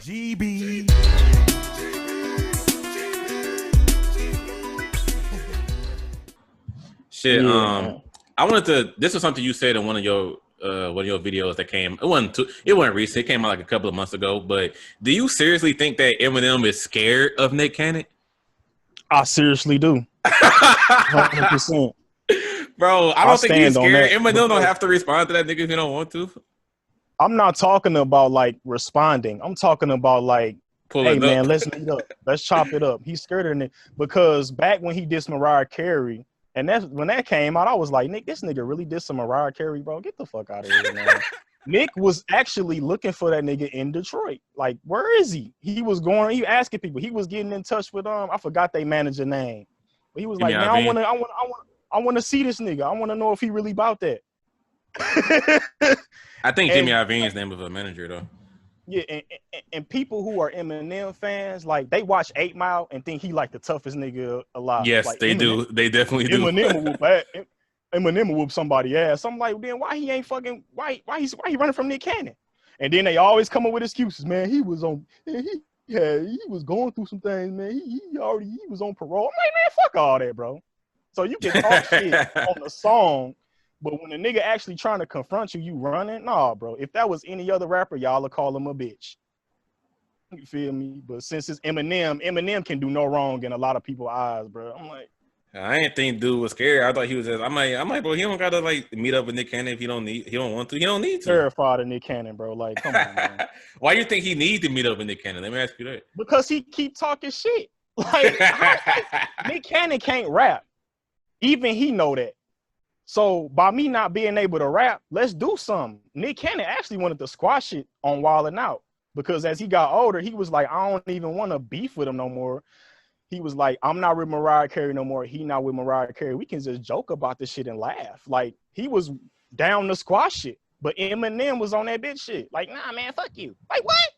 GB. Shit. I wanted to. This was something you said in one of your videos that came. It wasn't recent. It came out like a couple of months ago. But do you seriously think that Eminem is scared of Nick Cannon? I seriously do. 100%. Bro, I don't think he's scared. Eminem don't because have to respond to that nigga if he don't want to. I'm not talking about like responding. I'm talking about like, hey man, let's meet up. Let's chop it up. He's scared of it because back when he dissed Mariah Carey, and that's when that came out, I was like, Nick, this nigga really dissed some Mariah Carey, bro. Get the fuck out of here, man. Nick was actually looking for that nigga in Detroit. Like, where is he? He asking people. He was getting in touch with I forgot they manager name. But he was like, man, I want to see this nigga. I want to know if he really about that. I think Jimmy Iovine's name of a manager though. Yeah, and people who are Eminem fans, like they watch 8 Mile and think he like the toughest nigga alive. Yes, like, they do. They definitely do. Eminem will whoop somebody ass. I'm like, then why he ain't fucking why he running from Nick Cannon? And then they always come up with excuses, man. He was going through some things, man. He was on parole. I'm like, man, fuck all that, bro. So you can talk shit on the song. But when a nigga actually trying to confront you, you running? Nah, bro. If that was any other rapper, y'all would call him a bitch. You feel me? But since it's Eminem can do no wrong in a lot of people's eyes, bro. I'm like, I didn't think dude was scared. I thought he was just. I'm like, bro, he don't gotta like meet up with Nick Cannon if he don't want to. He don't need to. Terrified of Nick Cannon, bro. Like, come on, man. Why do you think he needs to meet up with Nick Cannon? Let me ask you that. Because he keep talking shit. Like, Nick Cannon can't rap. Even he know that. So by me not being able to rap, let's do something. Nick Cannon actually wanted to squash it on Wild 'N Out because as he got older, he was like, I don't even want to beef with him no more. He was like, I'm not with Mariah Carey no more. He not with Mariah Carey. We can just joke about this shit and laugh. Like he was down to squash it, but Eminem was on that bitch shit. Like, nah, man, fuck you. Like what?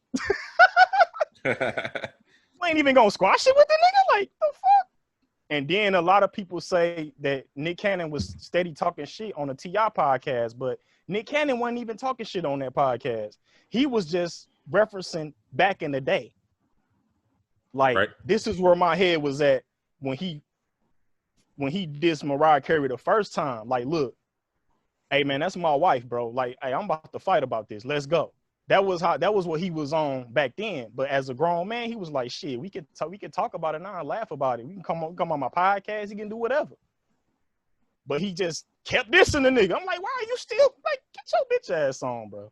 We ain't even gonna squash it with the nigga. Like the fuck. And then a lot of people say that Nick Cannon was steady talking shit on the T.I. podcast, but Nick Cannon wasn't even talking shit on that podcast. He was just referencing back in the day. Like, right. This is where my head was at when he dissed Mariah Carey the first time. Like, look, hey man, that's my wife, bro. Like, hey, I'm about to fight about this. Let's go. That was what he was on back then. But as a grown man, he was like, shit, we can talk about it now and laugh about it. We can come on my podcast. He can do whatever. But he just kept dissing the nigga. I'm like, why are you still like, get your bitch ass on, bro?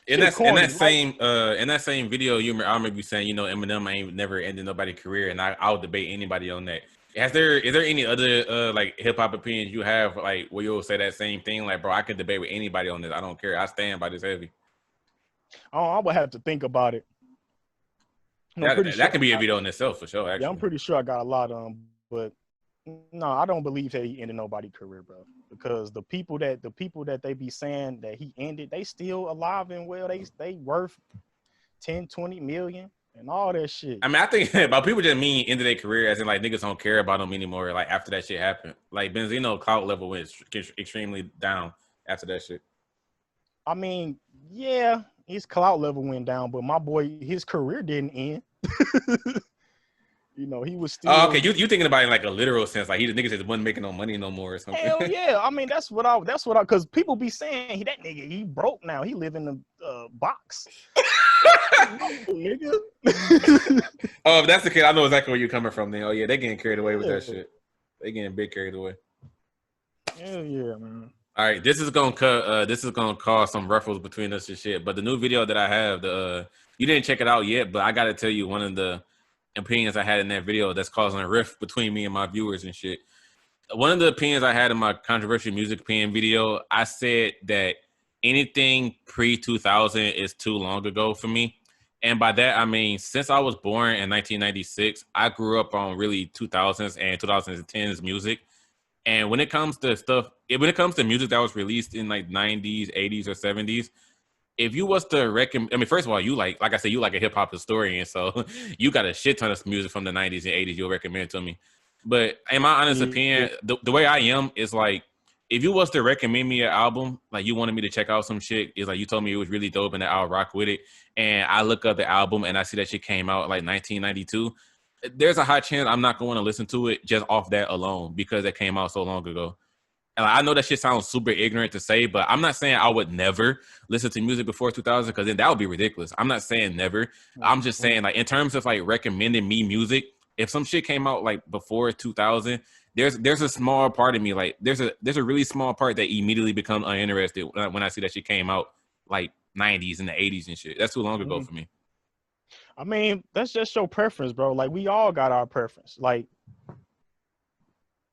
in that same video, I remember you saying, Eminem ain't never ended nobody's career, and I'll debate anybody on that. Is there any other like hip hop opinions you have like where you'll say that same thing? Like, bro, I can debate with anybody on this. I don't care. I stand by this heavy. Oh, I would have to think about it. That can be a video in itself for sure. Actually. Yeah, I'm pretty sure I got a lot of them, but no, I don't believe that he ended nobody's career, bro. Because the people that they be saying that he ended, they still alive and well. They worth 10, 20 million. And all that shit. I mean, I think about people just mean end of their career as in like niggas don't care about them anymore. Like after that shit happened, like Benzino clout level went extremely down after that shit. I mean, yeah, his clout level went down, but my boy, his career didn't end. He was still. Oh, okay, you thinking about it in like a literal sense, like the niggas just wasn't making no money no more or something. Hell yeah, I mean that's what I because people be saying that nigga he broke now, he live in the box. Oh, if that's the case, I know exactly where you're coming from. Then, oh yeah, they getting carried away with that shit. They getting big carried away. Hell yeah, man. All right, this is gonna cause some ruffles between us and shit. But the new video that I have, you didn't check it out yet, but I gotta tell you one of the opinions I had in that video that's causing a rift between me and my viewers and shit. One of the opinions I had in my controversial music opinion video, I said that anything pre-2000 is too long ago for me. And by that, I mean, since I was born in 1996, I grew up on really 2000s and 2010s music. And when it comes to music that was released in like 90s, 80s, or 70s, if you was to recommend, I mean, first of all, you like I said, you like a hip hop historian, so you got a shit ton of music from the 90s and 80s you'll recommend to me. But in my honest opinion, the way I am is like, if you was to recommend me an album, like you wanted me to check out some shit, it's like you told me it was really dope and that I'll rock with it. And I look up the album and I see that shit came out like 1992. There's a high chance I'm not going to listen to it just off that alone because it came out so long ago. And I know that shit sounds super ignorant to say, but I'm not saying I would never listen to music before 2000 because then that would be ridiculous. I'm not saying never. I'm just saying like in terms of like recommending me music, if some shit came out like before 2000, there's a small part of me like there's a really small part that immediately becomes uninterested when I see that shit came out like 90s and the 80s and shit. That's too long ago for me. I mean, that's just your preference, bro. Like we all got our preference. Like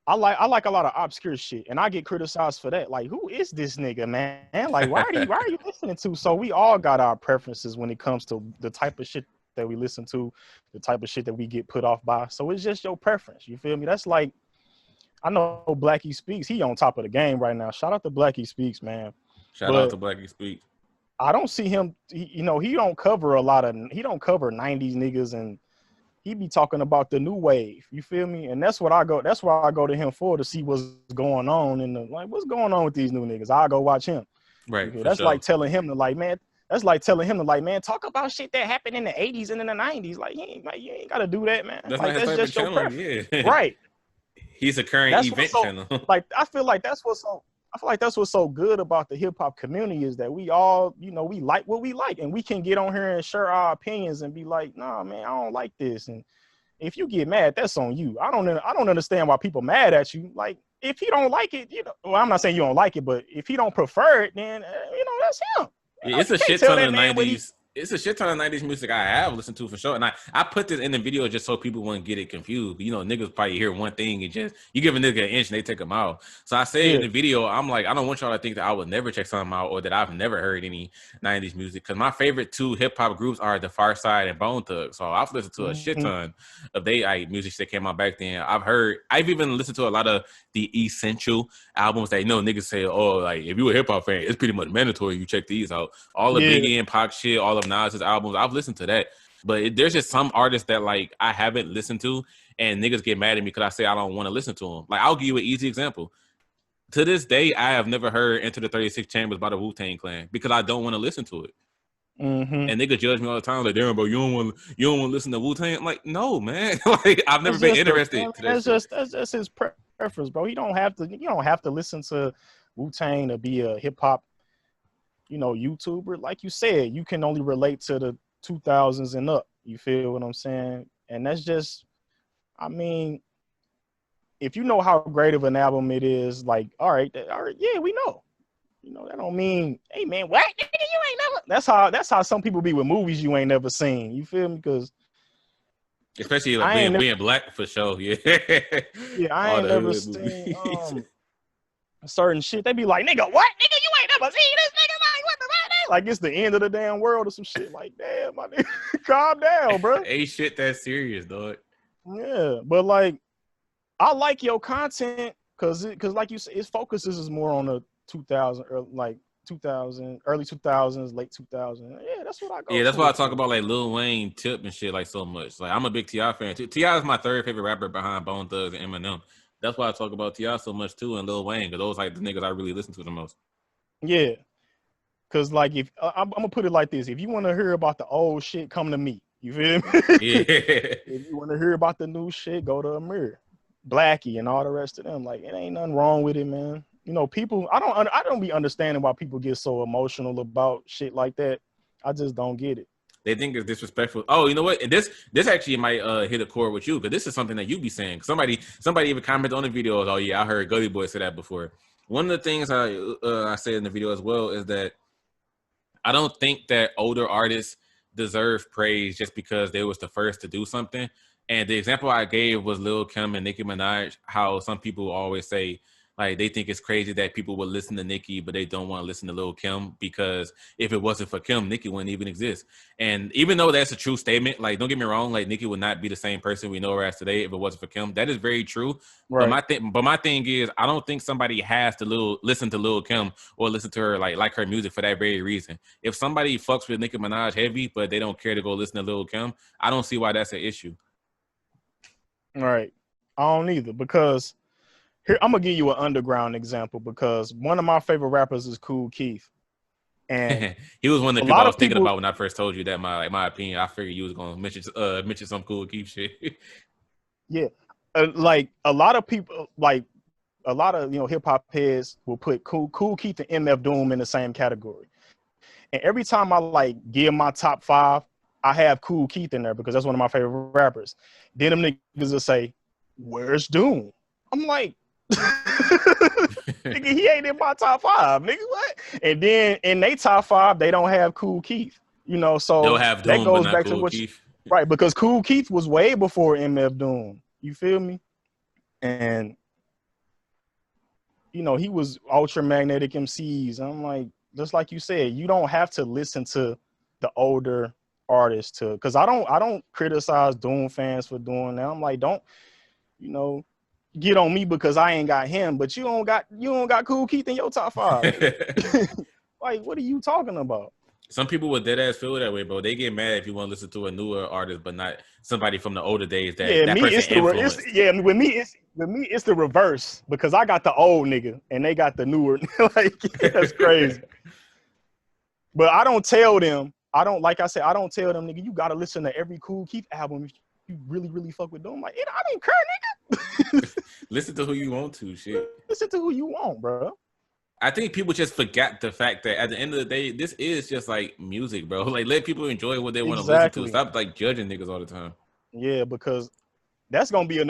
I like a lot of obscure shit, and I get criticized for that. Like, who is this nigga, man? Like, why are you listening to? So we all got our preferences when it comes to the type of shit that we listen to, the type of shit that we get put off by. So it's just your preference. You feel me? That's like, I know Blackie Speaks. He on top of the game right now. Shout out to Blackie Speaks, man. Shout out to Blackie Speaks. I don't see him. He don't cover 90s niggas and. He be talking about the new wave, you feel me? And that's what I go. That's why I go to him for to see what's going on and like what's going on with these new niggas. I go watch him. Right. That's like telling him to like, man. That's like telling him to like, man, talk about shit that happened in the 80s and in the 90s. Like, you ain't gotta do that, man. That's like, not his that's just channel. your preference. Yeah. Right. He's a current event channel. Like, I feel like that's what's so good about the hip hop community is that we all, we like what we like, and we can get on here and share our opinions and be like, nah, man, I don't like this. And if you get mad, that's on you. I don't understand why people mad at you. Like, if he don't like it, well, I'm not saying you don't like it, but if he don't prefer it, then that's him. It's a shit ton of 90s. It's a shit ton of 90s music I have listened to for sure. And I put this in the video just so people wouldn't get it confused. Niggas probably hear one thing and just, you give a nigga an inch and they take them out. So I say in the video, I'm like, I don't want y'all to think that I would never check something out or that I've never heard any 90s music. Because my favorite two hip hop groups are The Far Side and Bone Thugs. So I've listened to a shit ton of music that came out back then. I've even listened to a lot of the essential albums that, niggas say, oh, like, if you a hip hop fan, it's pretty much mandatory you check these out. All the Biggie and Pac shit, all of Nas's albums, I've listened to that. But there's just some artists that, like, I haven't listened to, and niggas get mad at me because I say I don't want to listen to them. Like, I'll give you an easy example. To this day, I have never heard Enter the 36 Chambers by the Wu-Tang Clan because I don't want to listen to it. And niggas judge me all the time, like, damn, bro, you don't want to listen to Wu-Tang? I'm like, no, man. Like, I've never been interested. That's just his preference, bro. You don't have to listen to Wu-Tang to be a hip hop, YouTuber. Like you said, you can only relate to the 2000s and up. You feel what I'm saying? And that's just, I mean, if you know how great of an album it is, like, all right, yeah, we know. That don't mean, hey man, what? You ain't never. That's how some people be with movies you ain't never seen. You feel me? Because especially like being black for sure. Yeah. Yeah, I ain't never seen certain shit. They be like, nigga, what? Nigga, you ain't never seen this nigga. Like, what the fuck? Like, it's the end of the damn world or some shit. Like, damn, my nigga, calm down, bro. Ain't shit that serious, dog. Yeah, but like, I like your content because like you said, its focuses is more on the 2000 or like 2000, early 2000s, late 2000s. Yeah, that's what I go. Yeah, that's why I talk about like Lil Wayne, Tip, and shit like so much. Like, I'm a big T.I. fan too. T.I. is my third favorite rapper behind Bone Thugs and Eminem. That's why I talk about T.I. so much too, and Lil Wayne, because those like the niggas I really listen to the most. Yeah, because like if I'm gonna put it like this, if you want to hear about the old shit, come to me. You feel me? Yeah. If you want to hear about the new shit, go to Amir, Blackie, and all the rest of them. Like, it ain't nothing wrong with it, man. People. I don't be understanding why people get so emotional about shit like that. I just don't get it. They think it's disrespectful. Oh, you know what? And this actually might hit a chord with you, because this is something that you be saying. Somebody even commented on the video. Oh yeah, I heard Gulley Boy say that before. One of the things I said in the video as well is that I don't think that older artists deserve praise just because they was the first to do something. And the example I gave was Lil Kim and Nicki Minaj. How some people always say, like, they think it's crazy that people would listen to Nicki, but they don't want to listen to Lil Kim, because if it wasn't for Kim, Nicki wouldn't even exist. And even though that's a true statement, like, don't get me wrong, like, Nicki would not be the same person we know her as today if it wasn't for Kim. That is very true. Right. But my thing is, I don't think somebody has to listen to Lil Kim or listen to her like her music for that very reason. If somebody fucks with Nicki Minaj heavy, but they don't care to go listen to Lil Kim, I don't see why that's an issue. Right. I don't either, because Here, I'm gonna give you an underground example because one of my favorite rappers is Kool Keith, and He was one of a the people I lot was of thinking people, about when I first told you that my opinion. I figured you was gonna mention some Cool Keith shit. yeah, like a lot of people, like a lot of hip hop heads will put Kool Keith and MF Doom in the same category. And every time I like give my top 5, I have Kool Keith in there because that's one of my favorite rappers. Then them niggas will say, "Where's Doom?" I'm like, nigga, he ain't in my top 5, nigga. What? And then in they top 5, they don't have Kool Keith. They'll So have that Doom, but goes not back to Cool what Keith. right, because Kool Keith was way before MF Doom. You feel me? And he was ultra magnetic MCs. I'm like, just like you said, you don't have to listen to the older artists because I don't criticize Doom fans for doing that. I'm like, don't get on me because I ain't got him, but you don't got Kool Keith in your top 5. Like, what are you talking about? Some people with dead ass feel that way, bro. They get mad if you want to listen to a newer artist, but not somebody from the older days Yeah, that me person it's influenced. with me it's the reverse because I got the old nigga and they got the newer. Like, that's crazy. But I don't tell them. Like I said, I don't tell them, nigga, you gotta listen to every Kool Keith album if you really, really fuck with them. Like, I don't care, nigga. Listen to who you want to, shit. Listen to who you want, bro. I think people just forgot the fact that at the end of the day, this is just like music, bro. Like, let people enjoy what they want to listen to. Exactly. Stop like judging niggas all the time. Yeah, because that's gonna be on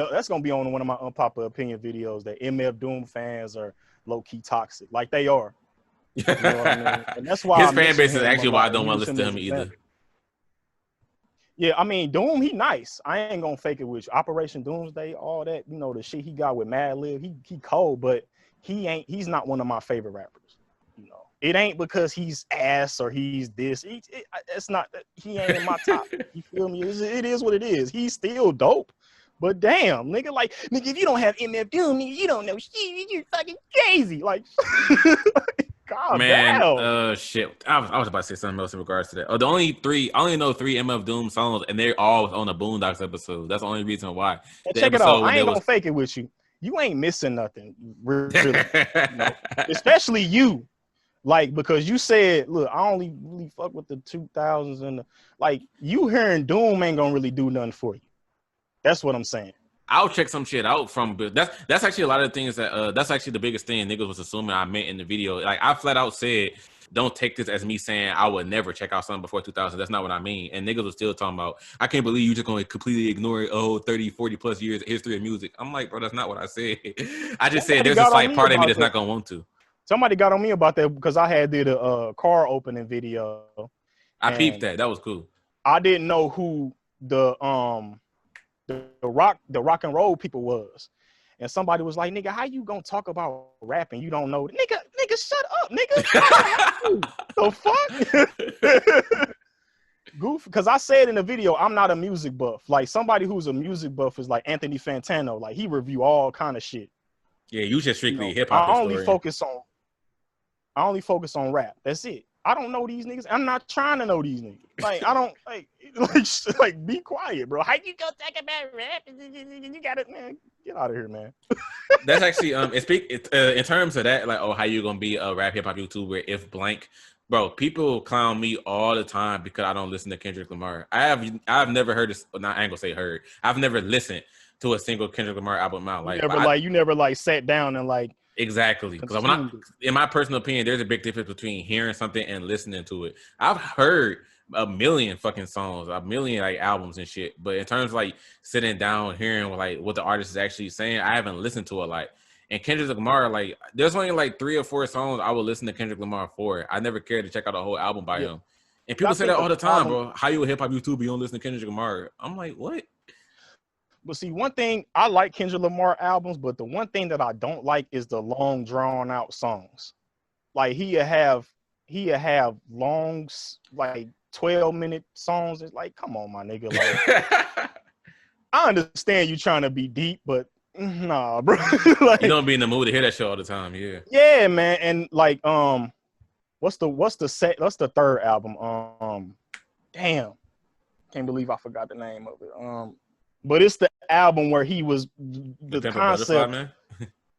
one of my unpopular opinion videos that MF Doom fans are low key toxic, like they are. You know what I mean? And that's why His I fan mention base is him a actually why I lot and don't want to use listen him to as him an either. example. Yeah, I mean, Doom, he nice. I ain't gonna fake it with you. Operation Doomsday, all that, the shit he got with Mad Lib, he cold, but he's not one of my favorite rappers. It ain't because he's ass or he's this. It's not that he ain't in my top. You feel me? It is what it is. He's still dope. But damn, nigga, if you don't have MF Doom, nigga, you don't know shit. You're fucking crazy. Like, calm Man, down. shit. I was about to say something else in regards to that. Oh, I only know 3 MF Doom songs, and they're all on the Boondocks episode. That's the only reason why. And The check it out. episode when I there ain't was. gonna fake it with you. You ain't missing nothing, really. Especially you. Like, because you said, look, I only really fuck with the 2000s and you hearing Doom ain't gonna really do nothing for you. That's what I'm saying. I'll check some shit out from, but that's actually a lot of things that that's actually the biggest thing niggas was assuming I meant in the video. Like, I flat out said, don't take this as me saying I would never check out something before 2000. That's not what I mean. And niggas was still talking about, I can't believe you just going to completely ignore 30, 40 plus years of history of music. I'm like, bro, that's not what I said. I just said there's a slight part of me that's not going to want to. Somebody got on me about that because I did a car opening video. I peeped that. That was cool. I didn't know who the rock and roll people was. And somebody was like, nigga, how you gonna talk about rapping? You don't know. Nigga, shut up, nigga. The fuck? Goof. Because I said in the video, I'm not a music buff. Like, somebody who's a music buff is like Anthony Fantano. Like, he review all kind of shit. Yeah, you just strictly hip hop. I only focus on rap. That's it. I don't know these niggas. I'm not trying to know these niggas. Like, I don't like be quiet, bro. How you gonna talk about rap? You got it, man. Get out of here, man. That's actually in terms of that, like, oh, how you gonna be a rap hip hop YouTuber if blank, bro? People clown me all the time because I don't listen to Kendrick Lamar. I've never heard this. Not I ain't gonna say heard. I've never listened to a single Kendrick Lamar album in my life. You never sat down and like. Exactly, because in my personal opinion, there's a big difference between hearing something and listening to it. I've heard a million fucking songs, a million like albums and shit, but in terms of like sitting down hearing like what the artist is actually saying, I haven't listened to it. Like, and Kendrick Lamar, like, there's only like 3 or 4 songs I would listen to Kendrick Lamar for. I never cared to check out a whole album by him. And people say that all the time, bro. How you a hip hop YouTuber, you don't listen to Kendrick Lamar? I'm like, what? But see, one thing, I like Kendrick Lamar albums, but the one thing that I don't like is the long, drawn out songs. Like, he'll have long, like 12-minute songs. It's like, come on, my nigga. Like, I understand you trying to be deep, but nah, bro. You don't be in the mood to hear that shit all the time, yeah. Yeah, man. And like, what's the third album? Damn, can't believe I forgot the name of it. But it's the album where he was the concept. Man?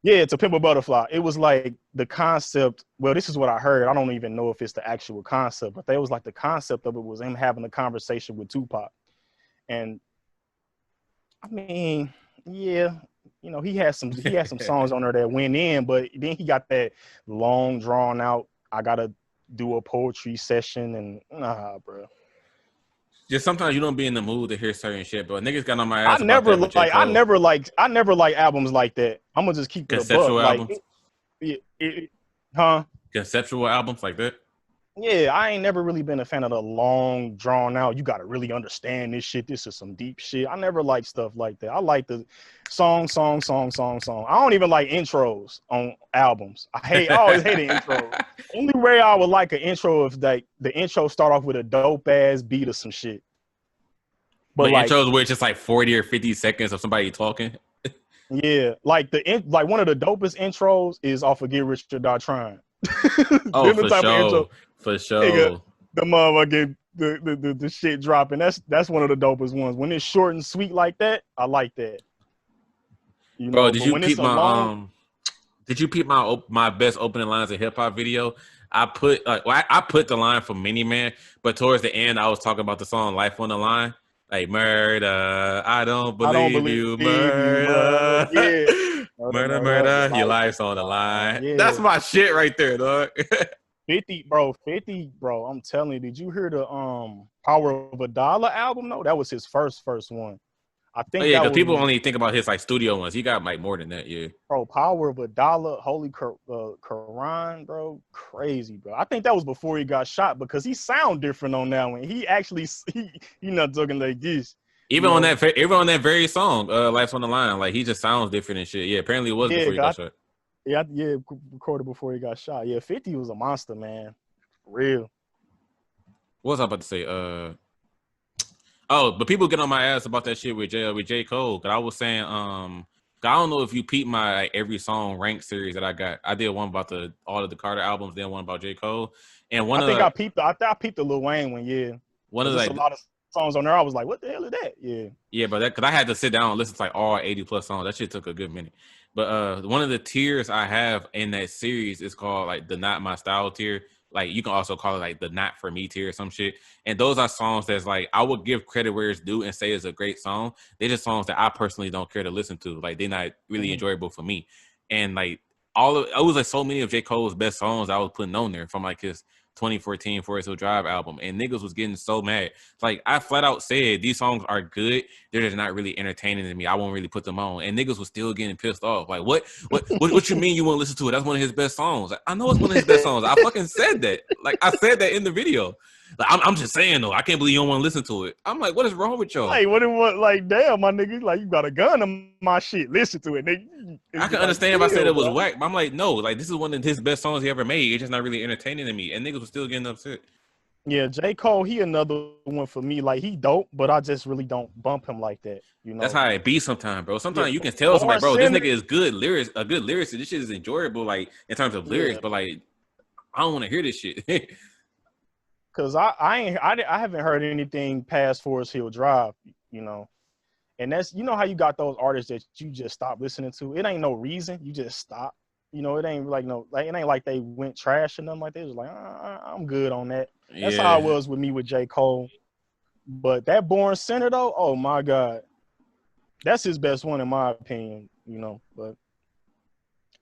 Yeah, To Pimp a Butterfly. It was like the concept. Well, this is what I heard. I don't even know if it's the actual concept, but they was like the concept of it was him having a conversation with Tupac. And I mean, yeah, he had some songs on there that went in, but then he got that long drawn out. I gotta do a poetry session, and nah, bro. Just sometimes you don't be in the mood to hear certain shit, but niggas got on my I ass about never that with J. like, Cole. I never like albums like that. I'm gonna just keep it a buck. Conceptual Like, albums. huh? Conceptual albums like that. Yeah, I ain't never really been a fan of the long drawn out. You got to really understand this shit. This is some deep shit. I never like stuff like that. I like the song, song, song, song, song. I don't even like intros on albums. I always hate an intro. Only way I would like an intro if like the intro start off with a dope ass beat or some shit. But like intros where it's just like 40 or 50 seconds of somebody talking. yeah, like like one of the dopest intros is off of Get Rich or Die Trying. Oh, for sure. For sure. Nigga, the motherfucker the shit dropping. That's one of the dopest ones. When it's short and sweet like that, I like that. You know, bro, did you peep my did you peep my best opening lines of hip hop video? I put I put the line from Mini Man, but towards the end I was talking about the song Life on the Line. Like murder, I don't believe you, murder. Yeah. Murder, your life's on the line. Yeah. That's my shit right there, dog. 50, bro. I'm telling you, did you hear the Power of a Dollar album? No, that was his first one. I think because people only think about his like studio ones. He got like more than that, yeah. Bro, Power of a Dollar, Holy Quran, bro, crazy, bro. I think that was before he got shot because he sound different on that one. He actually he not talking like this. Even on that very song, Life's on the Line, like he just sounds different and shit. Yeah, apparently it was before he got shot. Yeah, recorded before he got shot. Yeah, 50 was a monster, man. For real. What was I about to say? But people get on my ass about that shit with J. Cole. Cause I was saying, I don't know if you peep my like, every song rank series that I got. I did one about all of the Carter albums, then one about J. Cole, and I peeped the Lil Wayne one. Yeah, one of like a lot of songs on there. I was like, what the hell is that? Yeah, but because I had to sit down and listen to like all 80 plus songs. That shit took a good minute. But one of the tiers I have in that series is called like the Not My Style tier. Like you can also call it like the Not For Me tier or some shit. And those are songs that's like I would give credit where it's due and say it's a great song. They're just songs that I personally don't care to listen to. Like they're not really enjoyable for me. And like it was like so many of J. Cole's best songs I was putting on there from like his 2014 Forest Hill Drive album, and niggas was getting so mad. Like I flat out said these songs are good, they're just not really entertaining to me. I won't really put them on, and niggas was still getting pissed off. Like what you mean you won't listen to it? That's one of his best songs. Like, I know it's one of his best songs. I fucking said that. Like I said that in the video. Like I'm just saying though, I can't believe you don't want to listen to it. I'm like, what is wrong with y'all? Like like damn, my nigga, like you got a gun on my shit. Listen to it, nigga. I can understand if I said it was whack, but I'm like, no, like this is one of his best songs he ever made. It's just not really entertaining to me, and niggas was still getting upset. Yeah, J. Cole, he another one for me. Like he dope, but I just really don't bump him like that. You know, that's how it be sometimes, bro. Sometimes you can tell somebody, bro, this nigga is a good lyricist. This shit is enjoyable, like in terms of lyrics, but like I don't want to hear this shit. Cause I haven't heard anything past Forest Hill Drive, you know. And that's, you know how you got those artists that you just stop listening to. It ain't no reason. You just stop. You know, it ain't like it ain't like they went trash or nothing like that. It was like, I'm good on that. That's how it was with me with J. Cole. But that Born Sinner though, oh my God. That's his best one in my opinion, you know. But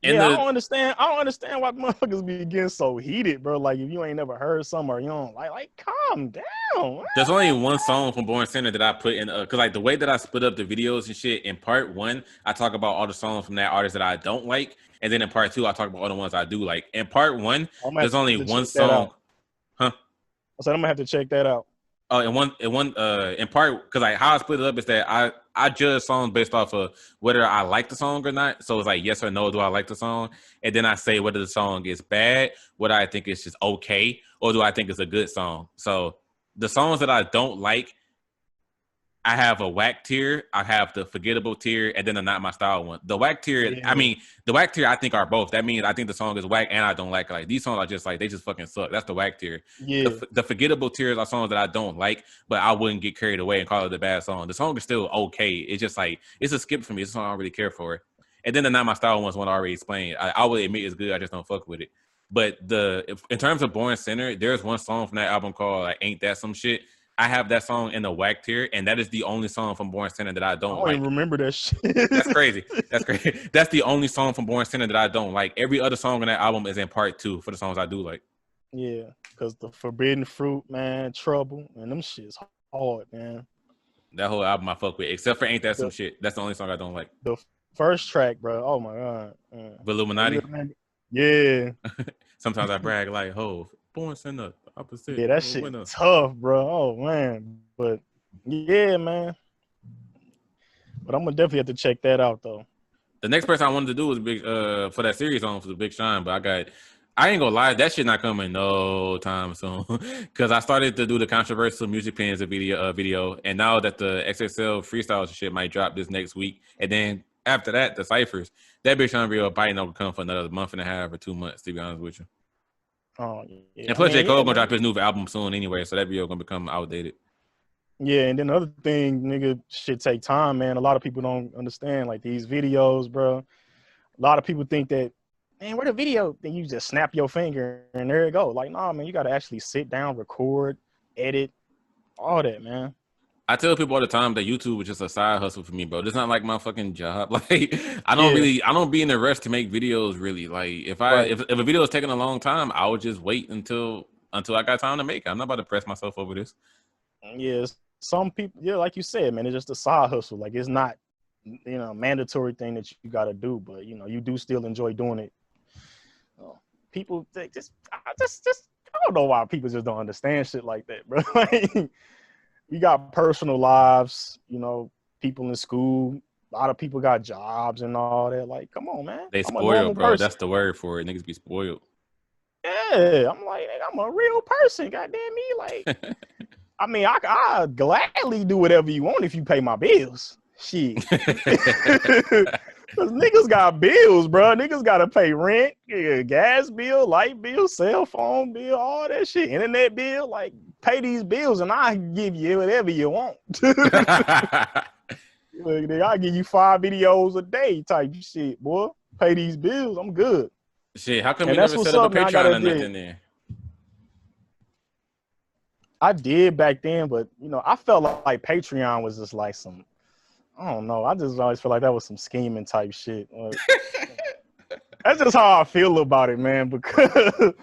I don't understand why motherfuckers be getting so heated, bro. Like if you ain't never heard something or you don't like calm down. There's only one song from Born Sinner that I put in because like the way that I split up the videos and shit, in part one, I talk about all the songs from that artist that I don't like. And then in part two, I talk about all the ones I do like. In part one, there's only one song. Huh? I said I'm gonna have to check that out. In part, because like how I split it up is that I judge songs based off of whether I like the song or not. So it's like yes or no, do I like the song? And then I say whether the song is bad, whether I think it's just okay, or do I think it's a good song. So the songs that I don't like, I have a whack tier, I have the forgettable tier, and then the Not My Style one. The whack tier, I think are both. That means I think the song is whack and I don't like it. Like these songs are just like they just fucking suck. That's the whack tier. Yeah. The forgettable tiers are songs that I don't like, but I wouldn't get carried away and call it a bad song. The song is still okay. It's just like it's a skip for me. It's a song I don't really care for. And then the Not My Style one's one I already explained. I will admit it's good. I just don't fuck with it. But in terms of Born Sinner, there's one song from that album called like Ain't That Some Shit. I have that song in the whack tier, and that is the only song from Born Sinner that I I don't don't like. even remember that shit. That's crazy. That's crazy. That's the only song from Born Sinner that I don't like. Every other song on that album is in part 2 for the songs I do like. Yeah, because the Forbidden Fruit, man, Trouble, and them shit's hard, man. That whole album I fuck with, except for Ain't That Some The, Shit. That's the only song I don't like. the first track, bro. Oh my god. Illuminati. Yeah. Sometimes I brag like, "Ho, Born Sinner, opposite." Yeah, that shit tough, bro. Oh man, but yeah, man. But I'm gonna definitely have to check that out though. The next person I wanted to do was big for that series on for the Big Shine, but I ain't gonna lie, that shit not coming no time soon. Cause I started to do the controversial music pins video, and now that the XXL freestyles shit might drop this next week, and then after that, the ciphers, that Big Shine video probably not gonna come for another month and a half or 2 months, to be honest with you. Oh yeah. And plus, J. Cole gonna drop his new album soon anyway, so that video gonna become outdated. Yeah, and then the other thing, nigga, shit take time, man. A lot of people don't understand like these videos, bro. A lot of people think that, man, where the video? Then you just snap your finger and there it go. Like, nah, man, you gotta actually sit down, record, edit, all that, man. I tell people all the time that YouTube is just a side hustle for me, bro. It's not like my fucking job. Like, I don't be in a rush to make videos really. Like, if a video is taking a long time, I would just wait until I got time to make it. I'm not about to press myself over this. Yeah, some people, yeah, like you said, man, it's just a side hustle. Like, it's not, mandatory thing that you got to do, but you do still enjoy doing it. People I don't know why people just don't understand shit like that, bro. Like, we got personal lives, people in school. A lot of people got jobs and all that. Like, come on, man. They spoiled, bro. Person. That's the word for it. Niggas be spoiled. Yeah, I'm like, I'm a real person. Goddamn me, like. I mean, I gladly do whatever you want if you pay my bills. Shit. Because niggas got bills, bro. Niggas got to pay rent, gas bill, light bill, cell phone bill, all that shit. Internet bill. Like, pay these bills and I give you whatever you want. I'll give you 5 videos a day type shit, boy. Pay these bills. I'm good. Shit, how come you never set up a Patreon or nothing there? I did back then, but I felt like Patreon was just like some, I don't know. I just always feel like that was some scheming type shit. That's just how I feel about it, man. Because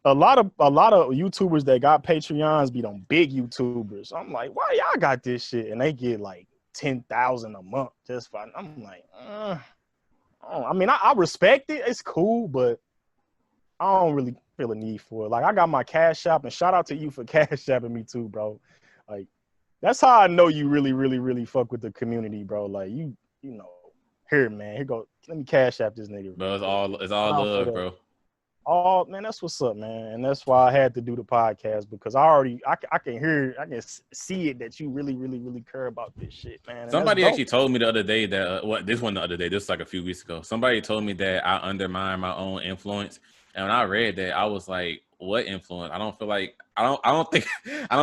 a lot of YouTubers that got Patreons be them big YouTubers. I'm like, why y'all got this shit? And they get like 10,000 a month just fine. I'm like, I mean, I respect it. It's cool, but I don't really feel a need for it. Like, I got my Cash App, and shout out to you for Cash Apping me too, bro. Like, that's how I know you really, really, really fuck with the community, bro. Like, here, man, here go. Let me Cash App this nigga. Bro, it's all love, bro. Oh, man, that's what's up, man. And that's why I had to do the podcast, because I can hear, I can see it that you really, really, really care about this shit, man. And somebody actually told me the other day that, this wasn't the other day, this was like a few weeks ago. Somebody told me that I undermine my own influence. And when I read that, I was like, what influence? I don't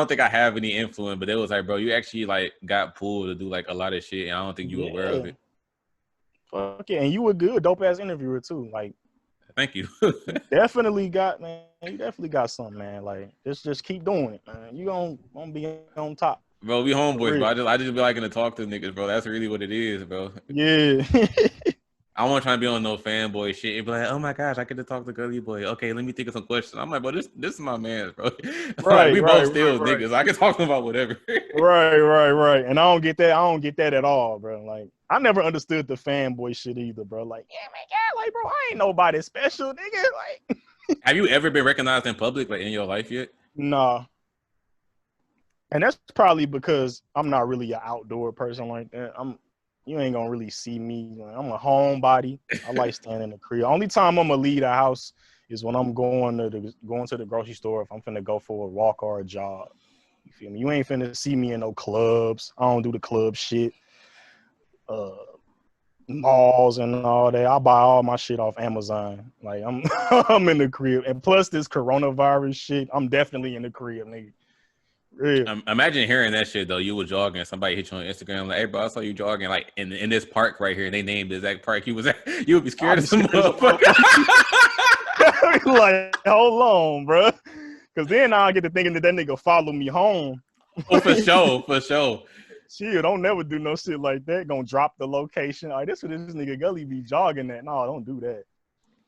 think I have any influence, but it was like, bro, you actually like got pulled to do like a lot of shit, and I don't think you were aware of it. Fuck yeah, and you were good, dope ass interviewer too. Like, thank you. You definitely got something, man. Like, just keep doing it, man. You gonna be on top. Bro, we homeboys, bro. I just be liking to talk to niggas, bro. That's really what it is, bro. Yeah. I won't try to be on no fanboy shit and be like, oh my gosh, I get to talk to Gulley Boy. Okay, let me think of some questions. I'm like, bro, this is my man, bro. Right, we both still niggas. I can talk to him about whatever. Right. And I don't get that at all, bro. Like, I never understood the fanboy shit either, bro. Like, yeah, man, God, like, bro, I ain't nobody special, nigga. Like, have you ever been recognized in public, like, in your life yet? Nah. And that's probably because I'm not really an outdoor person like that. You ain't gonna really see me. I'm a homebody. I like staying in the crib. Only time I'm gonna leave the house is when I'm going to the grocery store, if I'm finna go for a walk or a jog. You feel me? You ain't finna see me in no clubs. I don't do the club shit. Malls and all that. I buy all my shit off Amazon. Like, I'm in the crib. And plus this coronavirus shit, I'm definitely in the crib, nigga. Real. Imagine hearing that shit though. You were jogging, somebody hit you on Instagram like, "Hey, bro, I saw you jogging like in this park right here." And they named the exact park you was at. You would be scared of some motherfucker. Like, hold on, bro. Because then I'll get to thinking that nigga follow me home. Oh, for sure. Shit, don't never do no shit like that. Gonna drop the location. All right, this is what this nigga Gulley be jogging at. No, don't do that.